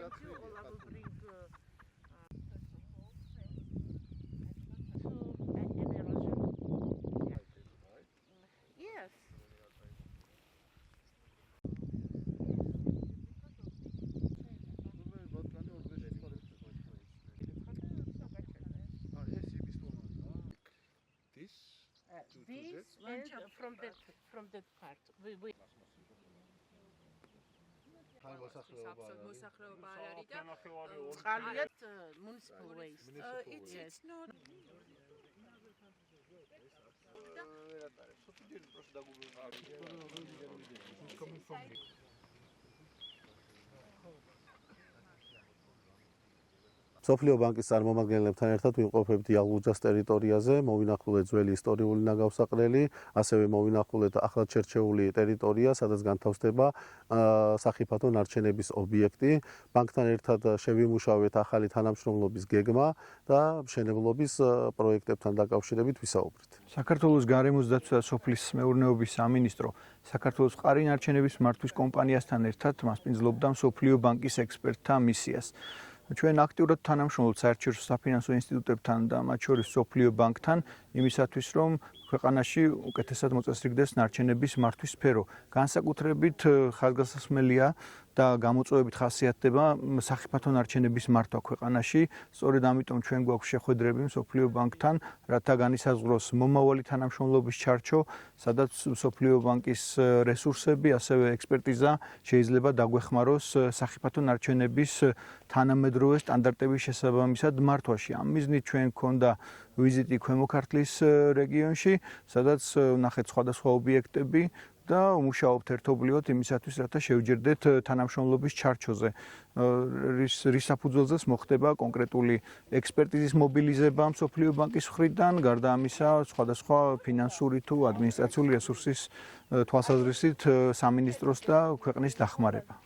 Yes. This and from that part. We municipal waste. It's not. სოფლიო ბანკის წარმომადგენლებთან ერთად ვიმყოფებთ იალღუჯას ტერიტორიაზე, მოვინახულეთ ძველი ისტორიული ნაგავსაყრელი, ასევე მოვინახულეთ ახლად შერჩეული ტერიტორია, სადაც განთავსდება სახიფათო ნარჩენების ობიექტი. ბანკთან ერთად შევიმუშავეთ ახალი თანამშრომლობის გეგმა და მშენებლობის პროექტებთან დაკავშირებით ვისაუბრეთ. საქართველოს გარემოს დაცვა და სოფლის მეურნეობის სამინისტრო საქართველოს მყარი ნარჩენების მართვის კომპანიასთან ერთად მასპინძლობდა სოფლიო ბანკის ექსპერტთა მისიას. ჩვენ აქტიურად თანამშრომლობთ საერთაშორისო საფინანსო ინსტიტუტებთან და მათ შორის სოფლიო ბანკთან იმისათვის, რომ ქვეყანაში უკეთესად მოწესრიგდეს ნარჩენების მართვის სფერო. განსაკუთრებით ხაზგასმელია და გამოწვევებით ხასიათდება სახიფათო ნარჩენების მართვა ქვეყანაში. სწორედ ამიტომ ჩვენ გვაქვს შეხვედრები სოფლიო ბანკთან, რათა განისაზღვროს მომავალი თანამშრომლობის ჩარჩო, სადაც სოფლიო ბანკის რესურსები, ასევე ექსპერტიზა შეიძლება დაგვეხმაროს სახიფათო ნარჩენების თანამედროვე სტანდარტების შესაბამისად მართვაში. ამ მიზნით ჩვენ გქონდა ვიზიტი ქვემო ქართლის რეგიონში, სადაც ვნახეთ სხვადასხვა ობიექტები და ვმუშაობთ ერთობლივად იმისათვის, რათა შევჯერდეთ თანამშრომლობის ჩარჩოზე. რის საფუძველზეც მოხდება კონკრეტული ექსპერტიზის მობილიზება სოფლიო ბანკის მხრიდან, გარდა ამისა, სხვადასხვა ფინანსური თუ ადმინისტრაციული რესურსის თვალსაზრისით სამინისტროს და ქვეყნის დახმარება.